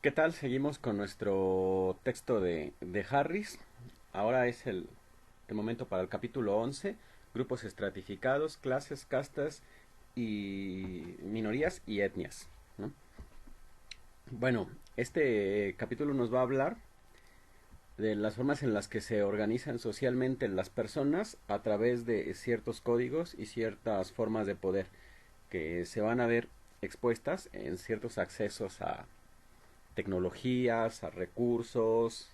¿Qué tal? Seguimos con nuestro texto de Harris. Ahora es el momento para el capítulo 11, grupos estratificados, clases, castas y minorías y etnias, ¿no? Bueno, este capítulo nos va a hablar de las formas en las que se organizan socialmente las personas a través de ciertos códigos y ciertas formas de poder que se van a ver expuestas en ciertos accesos a tecnologías, a recursos,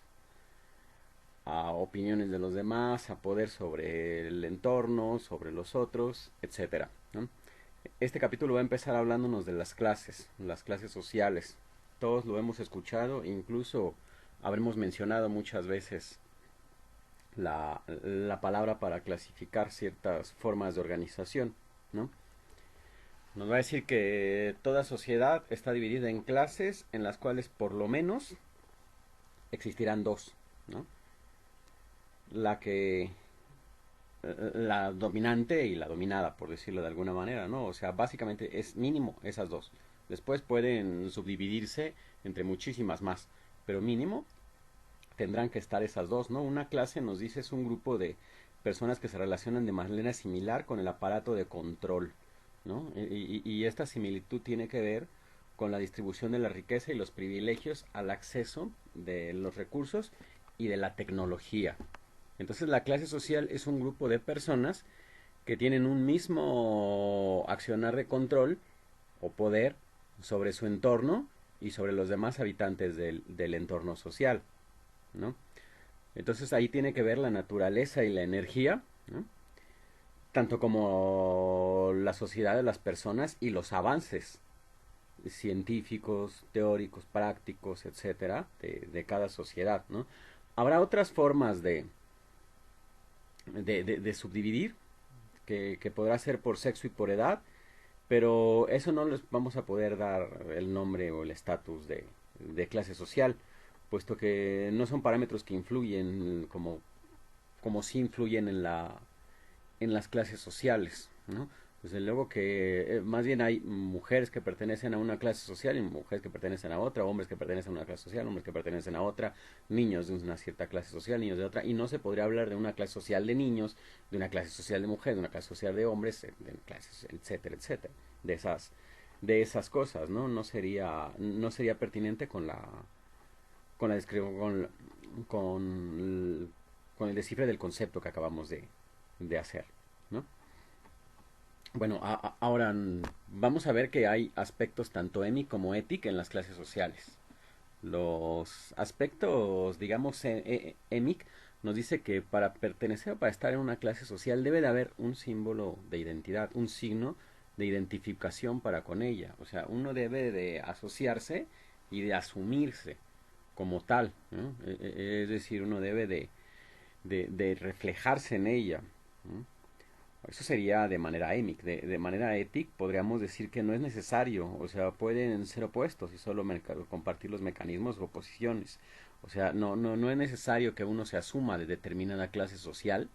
a opiniones de los demás, a poder sobre el entorno, sobre los otros, etcétera, ¿no? Este capítulo va a empezar hablándonos de las clases sociales. Todos lo hemos escuchado, incluso habremos mencionado muchas veces la palabra para clasificar ciertas formas de organización, ¿no? Nos va a decir que toda sociedad está dividida en clases en las cuales por lo menos existirán dos, ¿no? La que la dominante y la dominada, por decirlo de alguna manera, ¿no? O sea, básicamente es mínimo esas dos. Después pueden subdividirse entre muchísimas más, pero mínimo tendrán que estar esas dos, ¿no? Una clase nos dice es un grupo de personas que se relacionan de manera similar con el aparato de control, ¿no? Y esta similitud tiene que ver con la distribución de la riqueza y los privilegios al acceso de los recursos y de la tecnología. Entonces la clase social es un grupo de personas que tienen un mismo accionar de control o poder sobre su entorno y sobre los demás habitantes del entorno social, ¿no? Entonces ahí tiene que ver la naturaleza y la energía, ¿no? Tanto como la sociedad de las personas y los avances científicos, teóricos, prácticos, etcétera, de cada sociedad, ¿no? Habrá otras formas de subdividir, que podrá ser por sexo y por edad, pero eso no les vamos a poder dar el nombre o el estatus de clase social, puesto que no son parámetros que influyen como sí influyen en las clases sociales, ¿no? Desde luego que más bien hay mujeres que pertenecen a una clase social y mujeres que pertenecen a otra, hombres que pertenecen a una clase social, hombres que pertenecen a otra, niños de una cierta clase social, niños de otra, y no se podría hablar de una clase social de niños, de una clase social de mujeres, de una clase social de hombres, de clases, etcétera, etcétera, de esas cosas, ¿no? No sería pertinente con la con, con el descifre del concepto que acabamos de hacer, ¿no? Bueno, ahora vamos a ver que hay aspectos tanto EMI como ETIC en las clases sociales. Los aspectos, digamos, EMIC nos dice que para pertenecer o para estar en una clase social debe de haber un símbolo de identidad, un signo de identificación para con ella. O sea, uno debe de asociarse y de asumirse como tal, ¿no? Es decir, uno debe de reflejarse en ella, ¿no? Eso sería de manera émic. De manera ética podríamos decir que no es necesario, o sea, pueden ser opuestos y solo compartir los mecanismos o posiciones. O sea, no es necesario que uno se asuma de determinada clase social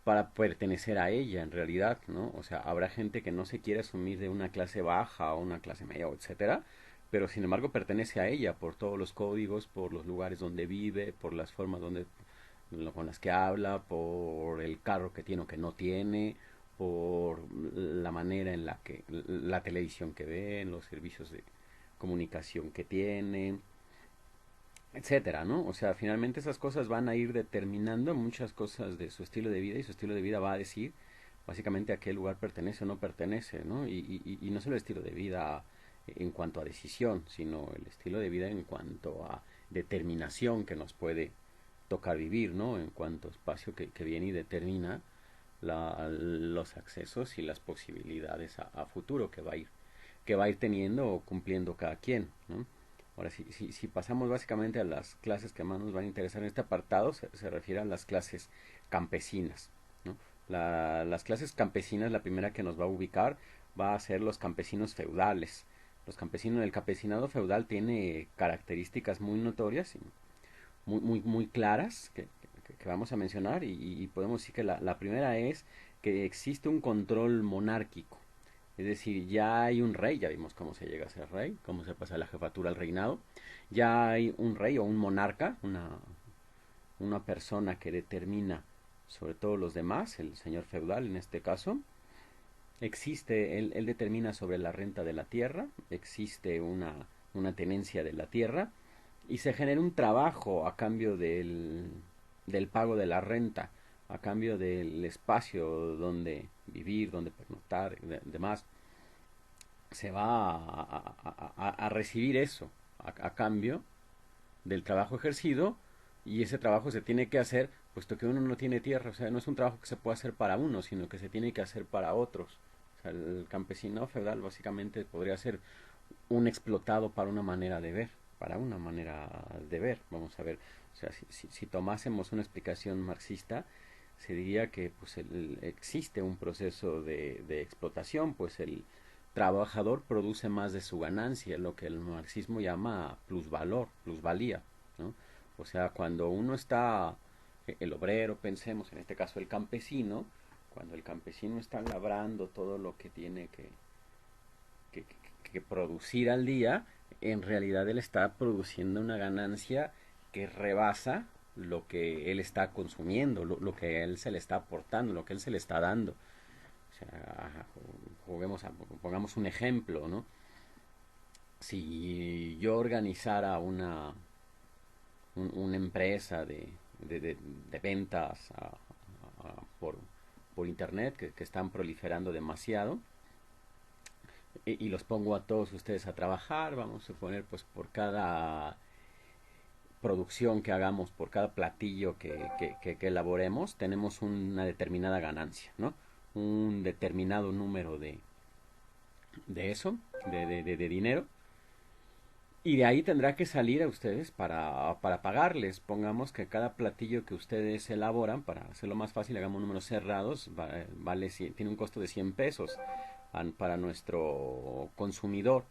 para pertenecer a ella, en realidad, ¿no? O sea, habrá gente que no se quiere asumir de una clase baja o una clase media, etcétera, pero sin embargo pertenece a ella por todos los códigos, por los lugares donde vive, por las formas donde con las que habla, por el carro que tiene o que no tiene, por la manera en la que la televisión que ve, los servicios de comunicación que tiene, etcétera, ¿no? O sea, finalmente esas cosas van a ir determinando muchas cosas de su estilo de vida y su estilo de vida va a decir básicamente a qué lugar pertenece o no pertenece, ¿no? Y no solo el estilo de vida en cuanto a decisión, sino el estilo de vida en cuanto a determinación que nos puede tocar vivir, ¿no? En cuanto a espacio que viene y determina los accesos y las posibilidades a futuro que va a ir teniendo o cumpliendo cada quien, ¿no? Ahora, si pasamos básicamente a las clases que más nos van a interesar en este apartado, se refiere a las clases campesinas, ¿no? Las clases campesinas, la primera que nos va a ubicar va a ser los campesinos feudales. Los campesinos, el campesinado feudal tiene características muy notorias y muy claras que vamos a mencionar y podemos decir que la primera es que existe un control monárquico Es decir, ya hay un rey, ya vimos cómo se llega a ser rey, cómo se pasa la jefatura al reinado. Ya hay un rey o un monarca, una persona que determina sobre todo los demás, el señor feudal en este caso. Existe, él determina sobre la renta de la tierra, existe una tenencia de la tierra y se genera un trabajo a cambio del pago de la renta, a cambio del espacio donde vivir, donde pernoctar, demás. Se va a recibir eso a cambio del trabajo ejercido y ese trabajo se tiene que hacer puesto que uno no tiene tierra, o sea, no es un trabajo que se pueda hacer para uno, sino que se tiene que hacer para otros. O sea, el campesino feudal básicamente podría ser un explotado para una manera de ver, para una manera de ver, vamos a ver, o sea, si tomásemos una explicación marxista, se diría que pues existe un proceso de explotación, pues el trabajador produce más de su ganancia, lo que el marxismo llama plusvalor, plusvalía, ¿no? O sea, cuando uno está, el obrero, pensemos, en este caso el campesino, cuando el campesino está labrando todo lo que tiene que, que producir al día, en realidad él está produciendo una ganancia que rebasa lo que él está consumiendo, lo que él se le está aportando, lo que él se le está dando. O sea, pongamos un ejemplo, ¿no? Si yo organizara una empresa de ventas por internet que están proliferando demasiado, y los pongo a todos ustedes a trabajar, vamos a suponer, pues por cada producción que hagamos, por cada platillo que elaboremos, tenemos una determinada ganancia, ¿no? Un determinado número de eso, de dinero, y de ahí tendrá que salir a ustedes para pagarles. Pongamos que cada platillo que ustedes elaboran, para hacerlo más fácil, hagamos números cerrados, vale, tiene un costo de 100 pesos para nuestro consumidor.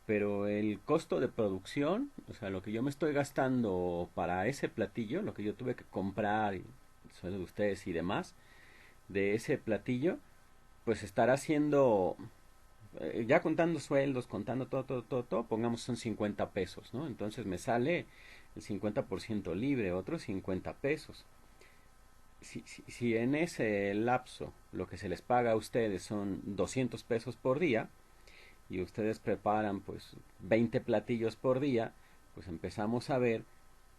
Pero el costo de producción, o sea, lo que yo me estoy gastando para ese platillo, lo que yo tuve que comprar, y el sueldo de ustedes y demás, de ese platillo, pues estará haciendo, ya contando sueldos, contando todo, pongamos son 50 pesos, ¿no? Entonces me sale el 50% libre, otros 50 pesos. Si en ese lapso lo que se les paga a ustedes son 200 pesos por día, y ustedes preparan pues 20 platillos por día, pues empezamos a ver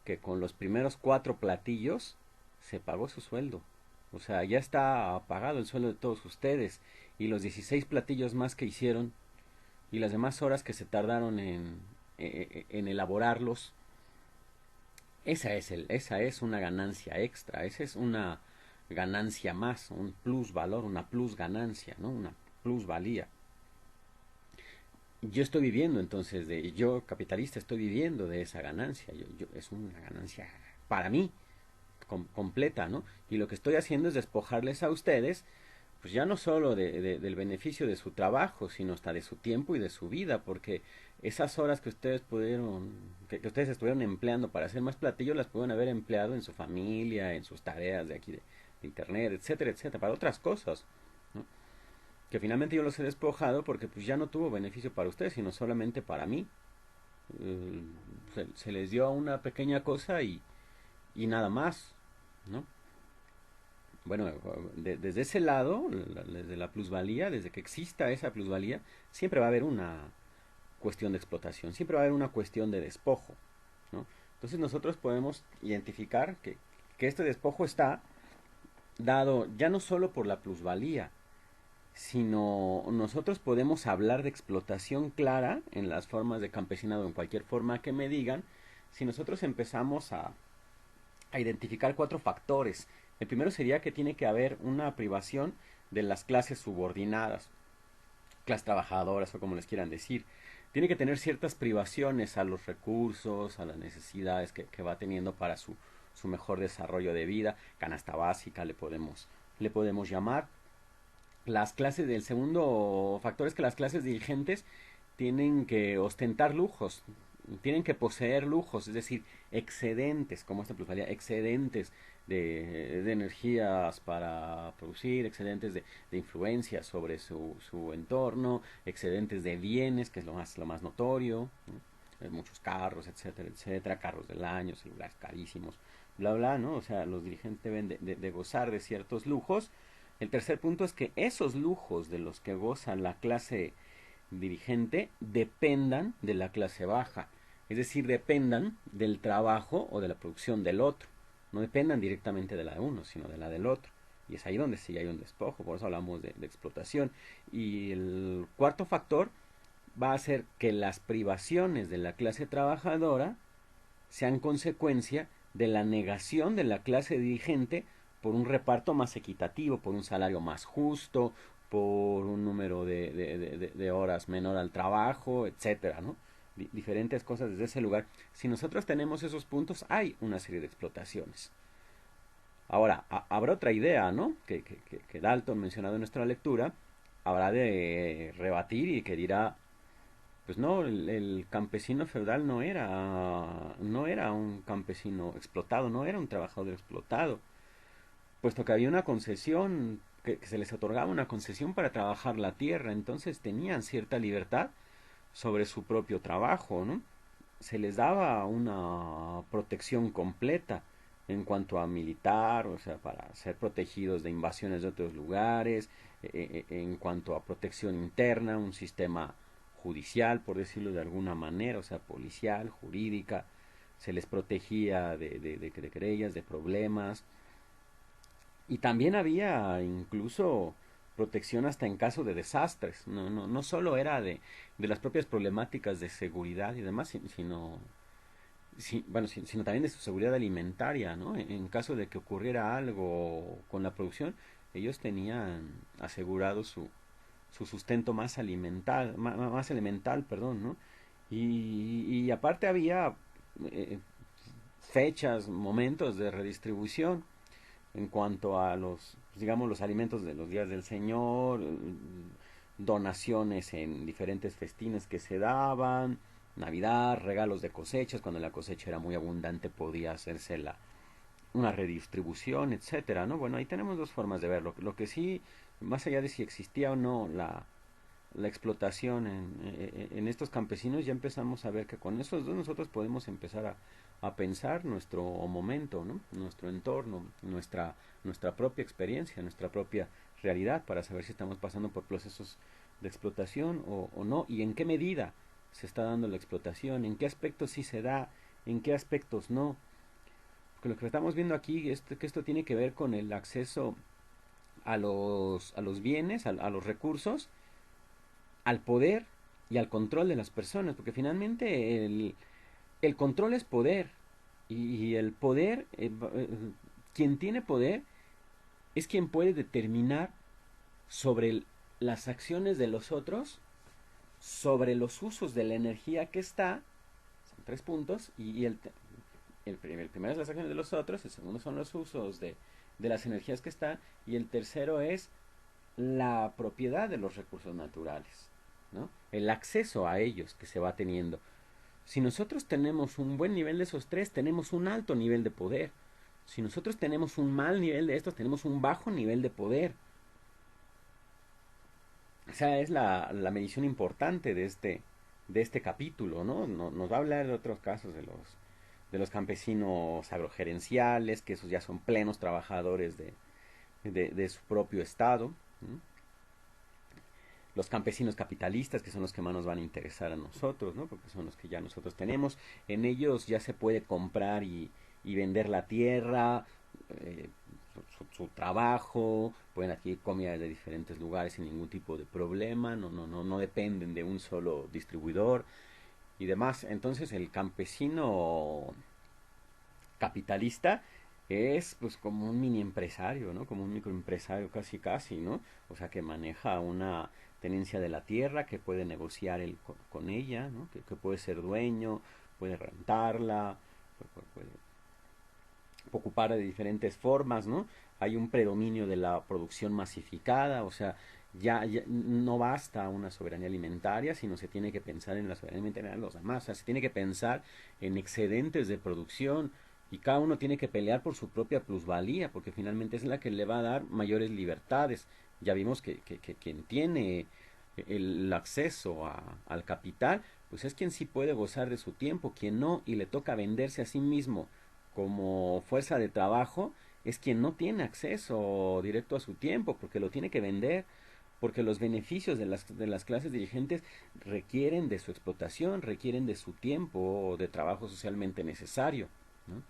que con los primeros 4 platillos se pagó su sueldo. O sea, ya está pagado el sueldo de todos ustedes y los 16 platillos más que hicieron y las demás horas que se tardaron en elaborarlos, esa es una ganancia extra, esa es una ganancia más, un plus valor, una plus ganancia, ¿no? Una plusvalía. Yo estoy viviendo entonces yo capitalista estoy viviendo de esa ganancia, es una ganancia para mí completa, ¿no? Y lo que estoy haciendo es despojarles a ustedes, pues ya no solo del beneficio de su trabajo, sino hasta de su tiempo y de su vida, porque esas horas que ustedes que ustedes estuvieron empleando para hacer más platillos, las pueden haber empleado en su familia, en sus tareas de aquí de internet, etcétera, etcétera, para otras cosas, ¿no? Que finalmente yo los he despojado porque pues ya no tuvo beneficio para ustedes, sino solamente para mí. Eh, se les dio una pequeña cosa y nada más, ¿no? Bueno, desde ese lado, desde la plusvalía, desde que exista esa plusvalía, siempre va a haber una cuestión de explotación, siempre va a haber una cuestión de despojo, ¿no? Entonces nosotros podemos identificar que este despojo está dado ya no solo por la plusvalía, sino nosotros podemos hablar de explotación clara en las formas de campesinado, en cualquier forma que me digan, si nosotros empezamos a identificar 4 factores. El primero sería que tiene que haber una privación de las clases subordinadas, clases trabajadoras o como les quieran decir. Tiene que tener ciertas privaciones a los recursos, a las necesidades que va teniendo para su mejor desarrollo de vida. Canasta básica le podemos llamar. Las clases, del segundo factor es que las clases dirigentes tienen que ostentar lujos, tienen que poseer lujos, es decir, excedentes, como esta plusvalía, excedentes de energías para producir, excedentes de influencia sobre su entorno, excedentes de bienes, que es lo más notorio, ¿no? Muchos carros, etcétera, etcétera, carros del año, celulares carísimos, bla, bla, ¿no? O sea, los dirigentes deben de gozar de ciertos lujos. El tercer punto es que esos lujos de los que goza la clase dirigente dependan de la clase baja, es decir, dependan del trabajo o de la producción del otro, no dependan directamente de la de uno, sino de la del otro. Y es ahí donde sí hay un despojo, por eso hablamos de explotación. Y el cuarto factor va a ser que las privaciones de la clase trabajadora sean consecuencia de la negación de la clase dirigente por un reparto más equitativo, por un salario más justo, por un número de horas menor al trabajo, etcétera, ¿no? Diferentes cosas desde ese lugar. Si nosotros tenemos esos puntos, hay una serie de explotaciones. Ahora, habrá otra idea, ¿no? Que Dalton, mencionado en nuestra lectura, habrá de rebatir y que dirá, pues no, el campesino feudal no era un campesino explotado, no era un trabajador explotado, puesto que había una concesión, que se les otorgaba una concesión para trabajar la tierra, entonces tenían cierta libertad sobre su propio trabajo, ¿no? Se les daba una protección completa en cuanto a militar, o sea, para ser protegidos de invasiones de otros lugares, en cuanto a protección interna, un sistema judicial, por decirlo de alguna manera, o sea, policial, jurídica, se les protegía de querellas, de problemas, y también había incluso protección hasta en caso de desastres. No solo era de las propias problemáticas de seguridad y demás, sino también de su seguridad alimentaria, ¿no? En caso de que ocurriera algo con la producción, ellos tenían asegurado su sustento más alimental, más elemental, perdón, ¿no? Y aparte había eh, fechas, momentos de redistribución en cuanto a los, digamos, los alimentos de los días del Señor, donaciones en diferentes festines que se daban, Navidad, regalos de cosechas, cuando la cosecha era muy abundante podía hacerse una redistribución, etcétera, ¿no? Bueno, ahí tenemos dos formas de verlo. Lo que sí, más allá de si existía o no la explotación en estos campesinos, ya empezamos a ver que con esos dos nosotros podemos empezar a pensar nuestro momento, ¿no? Nuestro entorno, nuestra propia experiencia, nuestra propia realidad, para saber si estamos pasando por procesos de explotación o no, y en qué medida se está dando la explotación, en qué aspectos sí se da, en qué aspectos no. Porque lo que estamos viendo aquí es que esto tiene que ver con el acceso a los bienes, a los recursos, al poder y al control de las personas, porque finalmente el control es poder y el poder, quien tiene poder es quien puede determinar sobre las acciones de los otros, sobre los usos de la energía que está, son tres puntos, y el primero es las acciones de los otros, el segundo son los usos de las energías que están, y el tercero es la propiedad de los recursos naturales, ¿no? El acceso a ellos que se va teniendo. Si nosotros tenemos un buen nivel de esos tres, tenemos un alto nivel de poder. Si nosotros tenemos un mal nivel de estos, tenemos un bajo nivel de poder. Esa es la medición importante de este capítulo, ¿no? Nos va a hablar de otros casos de los campesinos agrogerenciales, que esos ya son plenos trabajadores de su propio estado, ¿no? Los campesinos capitalistas, que son los que más nos van a interesar a nosotros, ¿no? Porque son los que ya nosotros tenemos. En ellos ya se puede comprar y vender la tierra, eh, su trabajo, pueden adquirir comida de diferentes lugares sin ningún tipo de problema, no dependen de un solo distribuidor y demás. Entonces el campesino capitalista es pues como un mini empresario, ¿no? Como un microempresario casi casi, ¿no? O sea, que maneja una tenencia de la tierra, que puede negociar con ella, ¿no? Que puede ser dueño, puede rentarla, puede ocupar de diferentes formas, ¿no? Hay un predominio de la producción masificada, o sea, ya no basta una soberanía alimentaria, sino se tiene que pensar en la soberanía alimentaria de los demás, o sea, se tiene que pensar en excedentes de producción, y cada uno tiene que pelear por su propia plusvalía, porque finalmente es la que le va a dar mayores libertades. Ya vimos que quien tiene el acceso al capital, pues es quien sí puede gozar de su tiempo, quien no, y le toca venderse a sí mismo como fuerza de trabajo, es quien no tiene acceso directo a su tiempo, porque lo tiene que vender, porque los beneficios de las clases dirigentes requieren de su explotación, requieren de su tiempo de trabajo socialmente necesario, ¿no?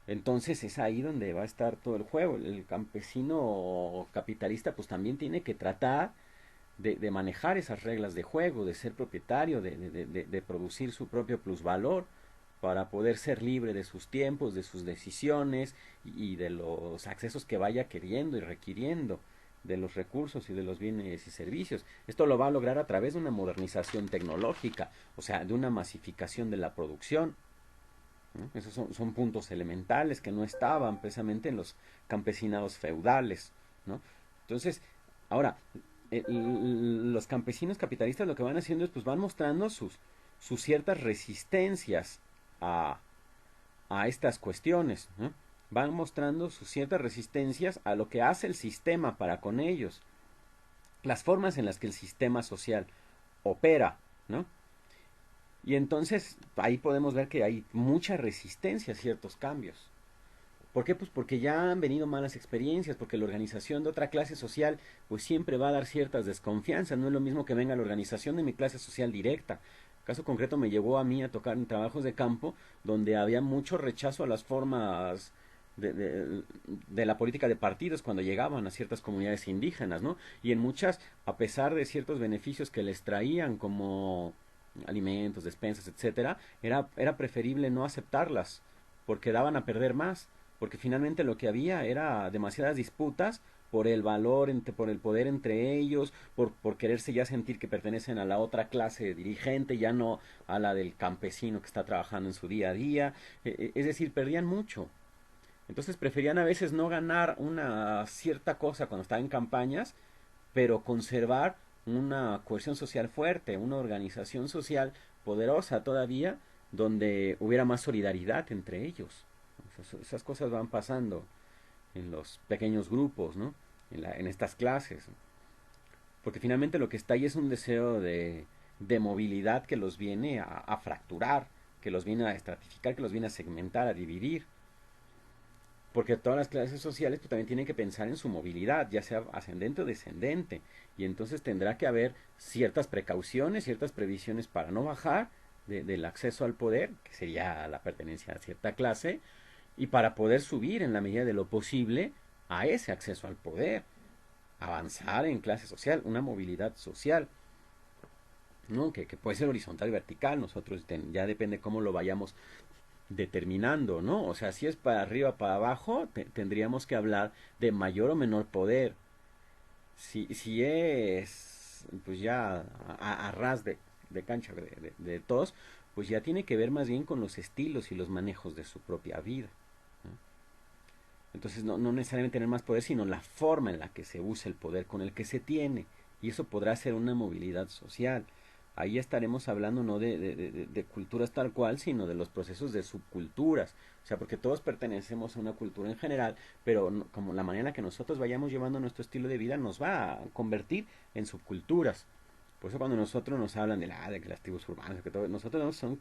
Entonces es ahí donde va a estar todo el juego. El campesino capitalista pues también tiene que tratar de manejar esas reglas de juego, de ser propietario, de producir su propio plusvalor para poder ser libre de sus tiempos, de sus decisiones y de los accesos que vaya queriendo y requiriendo, de los recursos y de los bienes y servicios. Esto lo va a lograr a través de una modernización tecnológica, o sea, de una masificación de la producción, ¿no? Esos son puntos elementales que no estaban precisamente en los campesinados feudales, ¿no? Entonces, ahora, los campesinos capitalistas lo que van haciendo es pues van mostrando sus ciertas resistencias a, a estas cuestiones, ¿no? Van mostrando sus ciertas resistencias a lo que hace el sistema para con ellos, las formas en las que el sistema social opera, ¿no? Y entonces ahí podemos ver que hay mucha resistencia a ciertos cambios. ¿Por qué? Pues porque ya han venido malas experiencias, porque la organización de otra clase social pues siempre va a dar ciertas desconfianzas. No es lo mismo que venga la organización de mi clase social directa. Caso concreto me llevó a mí a tocar en trabajos de campo donde había mucho rechazo a las formas de la política de partidos cuando llegaban a ciertas comunidades indígenas, ¿no? Y en muchas, a pesar de ciertos beneficios que les traían como alimentos, despensas, etcétera, era preferible no aceptarlas porque daban a perder más, porque finalmente lo que había era demasiadas disputas por el valor, por el poder entre ellos, por quererse ya sentir que pertenecen a la otra clase dirigente, ya no a la del campesino que está trabajando en su día a día. Es decir, perdían mucho. Entonces preferían a veces no ganar una cierta cosa cuando estaban en campañas, pero conservar una cohesión social fuerte, una organización social poderosa todavía, donde hubiera más solidaridad entre ellos. Esas cosas van pasando en los pequeños grupos, ¿no? En estas clases. Porque finalmente lo que está ahí es un deseo de movilidad que los viene a fracturar, que los viene a estratificar, que los viene a segmentar, a dividir. Porque todas las clases sociales pues, también tienen que pensar en su movilidad, ya sea ascendente o descendente. Y entonces tendrá que haber ciertas precauciones, ciertas previsiones para no bajar del acceso al poder, que sería la pertenencia a cierta clase, y para poder subir en la medida de lo posible a ese acceso al poder, avanzar en clase social, una movilidad social, ¿no? Que puede ser horizontal y vertical, nosotros ya depende cómo lo vayamos determinando, ¿no? O sea, si es para arriba, para abajo, tendríamos que hablar de mayor o menor poder. Si es, pues ya a ras de cancha de todos, pues ya tiene que ver más bien con los estilos y los manejos de su propia vida, ¿no? Entonces no necesariamente tener más poder, sino la forma en la que se usa el poder con el que se tiene. Y eso podrá ser una movilidad social. Ahí estaremos hablando no de culturas tal cual, sino de los procesos de subculturas. O sea, porque todos pertenecemos a una cultura en general, pero como la manera en la que nosotros vayamos llevando nuestro estilo de vida nos va a convertir en subculturas. Por eso cuando nosotros nos hablan de que las tribus urbanas, que todo, nosotros no son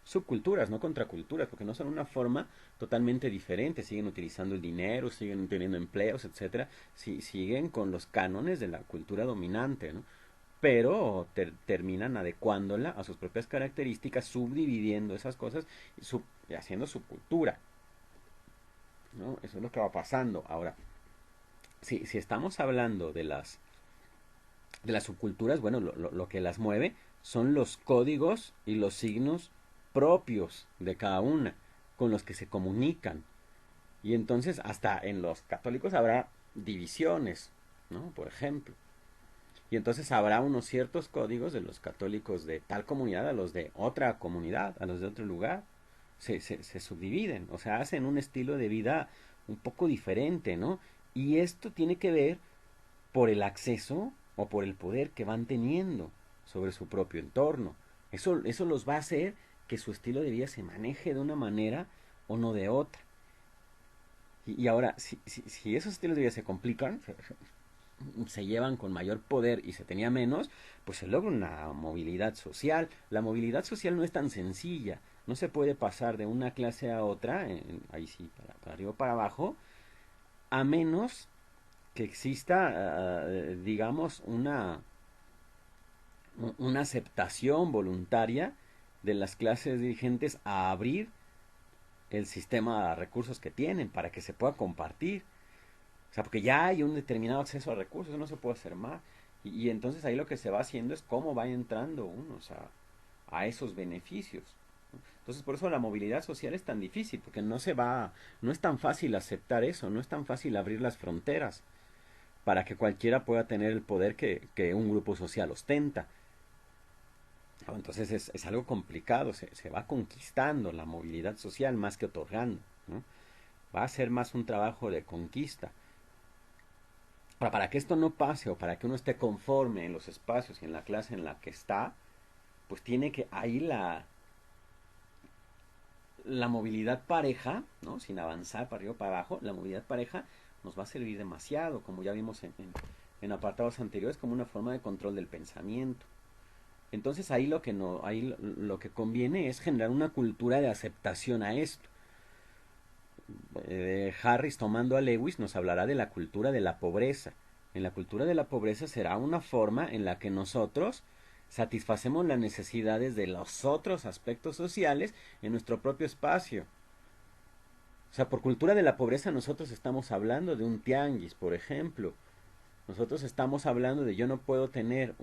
subculturas, no contraculturas, porque no son una forma totalmente diferente, siguen utilizando el dinero, siguen teniendo empleos, etcétera, siguen con los cánones de la cultura dominante, ¿no? Pero terminan adecuándola a sus propias características, subdividiendo esas cosas y haciendo su cultura, ¿no? Eso es lo que va pasando. Ahora, si estamos hablando de las subculturas, bueno, lo que las mueve son los códigos y los signos propios de cada una, con los que se comunican. Y entonces hasta en los católicos habrá divisiones, ¿no? Por ejemplo. Y entonces habrá unos ciertos códigos de los católicos de tal comunidad a los de otra comunidad, a los de otro lugar. Se subdividen, o sea, hacen un estilo de vida un poco diferente, ¿no? Y esto tiene que ver por el acceso o por el poder que van teniendo sobre su propio entorno. Eso los va a hacer que su estilo de vida se maneje de una manera o no de otra. Y ahora, si esos estilos de vida se complican, se llevan con mayor poder y se tenía menos, pues se logra una movilidad social. La movilidad social no es tan sencilla. No se puede pasar de una clase a otra, ahí sí, para arriba o para abajo, a menos que exista, digamos, una aceptación voluntaria de las clases dirigentes a abrir el sistema de recursos que tienen para que se pueda compartir. O sea, porque ya hay un determinado acceso a recursos, eso no se puede hacer más. Y entonces ahí lo que se va haciendo es cómo va entrando uno, o sea, a esos beneficios. Entonces por eso la movilidad social es tan difícil, porque no es tan fácil aceptar eso, no es tan fácil abrir las fronteras para que cualquiera pueda tener el poder que un grupo social ostenta. Entonces es algo complicado, se va conquistando la movilidad social más que otorgando, ¿no? Va a ser más un trabajo de conquista. Ahora, para que esto no pase o para que uno esté conforme en los espacios y en la clase en la que está, pues tiene que ahí la movilidad pareja, ¿no? Sin avanzar para arriba o para abajo, la movilidad pareja nos va a servir demasiado, como ya vimos en apartados anteriores, como una forma de control del pensamiento. Entonces ahí lo que no, ahí lo que conviene es generar una cultura de aceptación a esto. Harris, tomando a Lewis, nos hablará de la cultura de la pobreza. En la cultura de la pobreza será una forma en la que nosotros satisfacemos las necesidades de los otros aspectos sociales en nuestro propio espacio. O sea, por cultura de la pobreza nosotros estamos hablando de un tianguis, por ejemplo. Nosotros estamos hablando de yo no puedo tener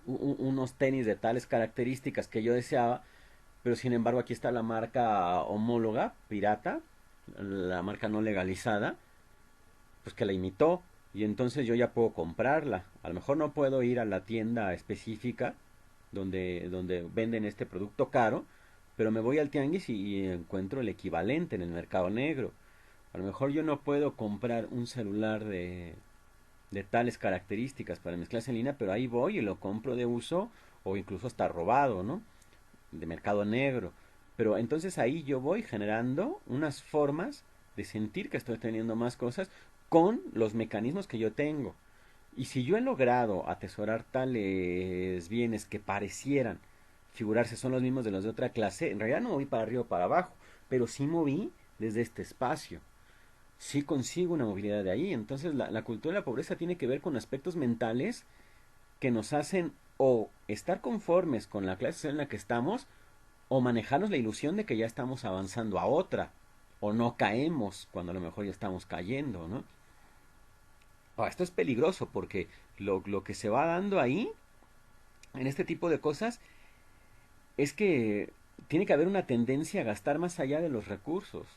unos tenis de tales características que yo deseaba, pero sin embargo aquí está la marca homóloga, pirata, la marca no legalizada, pues que la imitó y entonces yo ya puedo comprarla. A lo mejor no puedo ir a la tienda específica donde venden este producto caro, pero me voy al tianguis y encuentro el equivalente en el mercado negro. A lo mejor yo no puedo comprar un celular de tales características para mis clases en línea, pero ahí voy y lo compro de uso o incluso está robado, ¿no? De mercado negro. Pero entonces ahí yo voy generando unas formas de sentir que estoy teniendo más cosas con los mecanismos que yo tengo. Y si yo he logrado atesorar tales bienes que parecieran figurarse son los mismos de los de otra clase, en realidad no moví para arriba o para abajo, pero sí moví desde este espacio. Sí consigo una movilidad de ahí. Entonces la cultura de la pobreza tiene que ver con aspectos mentales que nos hacen o estar conformes con la clase social en la que estamos o manejarnos la ilusión de que ya estamos avanzando a otra o no caemos cuando a lo mejor ya estamos cayendo, ¿no? Ahora, esto es peligroso porque lo que se va dando ahí en este tipo de cosas es que tiene que haber una tendencia a gastar más allá de los recursos.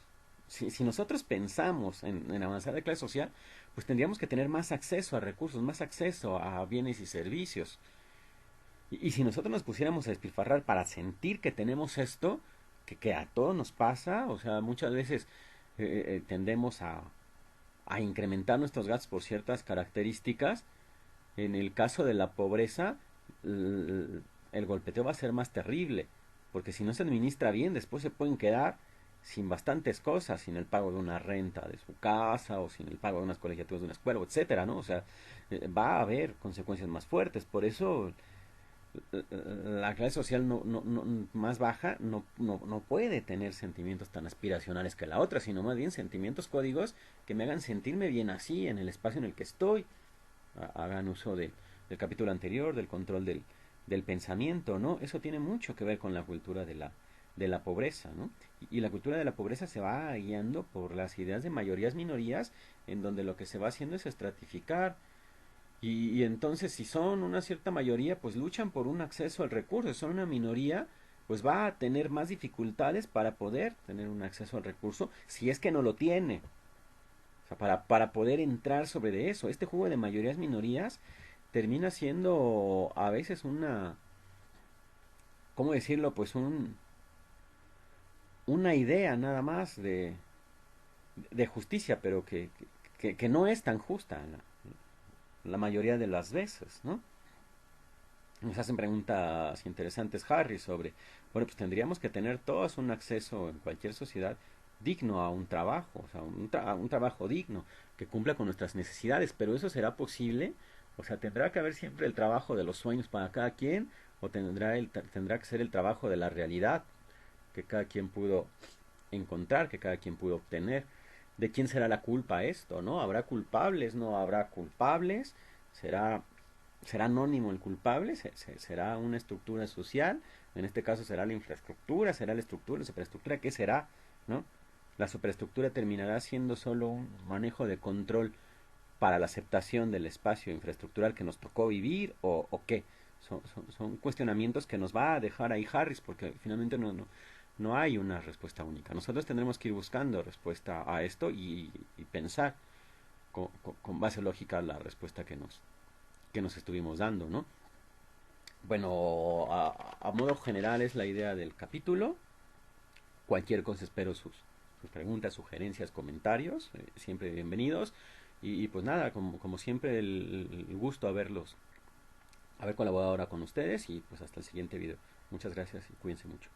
Si nosotros pensamos en avanzar de clase social, pues tendríamos que tener más acceso a recursos, más acceso a bienes y servicios. Y si nosotros nos pusiéramos a despilfarrar para sentir que tenemos esto, que a todos nos pasa, o sea, muchas veces tendemos a incrementar nuestros gastos por ciertas características. En el caso de la pobreza, el golpeteo va a ser más terrible, porque si no se administra bien, después se pueden quedar sin bastantes cosas, sin el pago de una renta de su casa o sin el pago de unas colegiaturas de una escuela, etcétera, ¿no? O sea, va a haber consecuencias más fuertes. Por eso la clase social más baja no puede tener sentimientos tan aspiracionales que la otra, sino más bien sentimientos códigos que me hagan sentirme bien así en el espacio en el que estoy. Hagan uso del capítulo anterior, del control del pensamiento, ¿no? Eso tiene mucho que ver con la cultura de la pobreza, ¿no? Y la cultura de la pobreza se va guiando por las ideas de mayorías minorías, en donde lo que se va haciendo es estratificar. Y entonces si son una cierta mayoría, pues luchan por un acceso al recurso. Si son una minoría, pues va a tener más dificultades para poder tener un acceso al recurso, si es que no lo tiene. O sea, para poder entrar sobre de eso. Este juego de mayorías minorías termina siendo a veces ¿cómo decirlo? Pues una idea nada más de justicia, pero que no es tan justa la mayoría de las veces, ¿no? Nos hacen preguntas interesantes, Harry, sobre, bueno, pues tendríamos que tener todos un acceso en cualquier sociedad digno a un trabajo, o sea, a un trabajo digno que cumpla con nuestras necesidades, pero eso será posible, o sea, tendrá que haber siempre el trabajo de los sueños para cada quien, o tendrá que ser el trabajo de la realidad que cada quien pudo encontrar, que cada quien pudo obtener. ¿De quién será la culpa esto, no? ¿Habrá culpables? ¿No habrá culpables? ¿Será será anónimo el culpable? ¿Será una estructura social? En este caso será la infraestructura, será la superestructura, ¿qué será? ¿No? La superestructura terminará siendo solo un manejo de control para la aceptación del espacio infraestructural que nos tocó vivir o qué. Son cuestionamientos que nos va a dejar ahí Harris porque finalmente no hay una respuesta única. Nosotros tendremos que ir buscando respuesta a esto y pensar con base lógica la respuesta que nos estuvimos dando, ¿no? Bueno, a modo general es la idea del capítulo. Cualquier cosa espero sus preguntas, sugerencias, comentarios, siempre bienvenidos. Y pues nada, como siempre el gusto haber colaborado ahora con ustedes y pues hasta el siguiente video. Muchas gracias y cuídense mucho.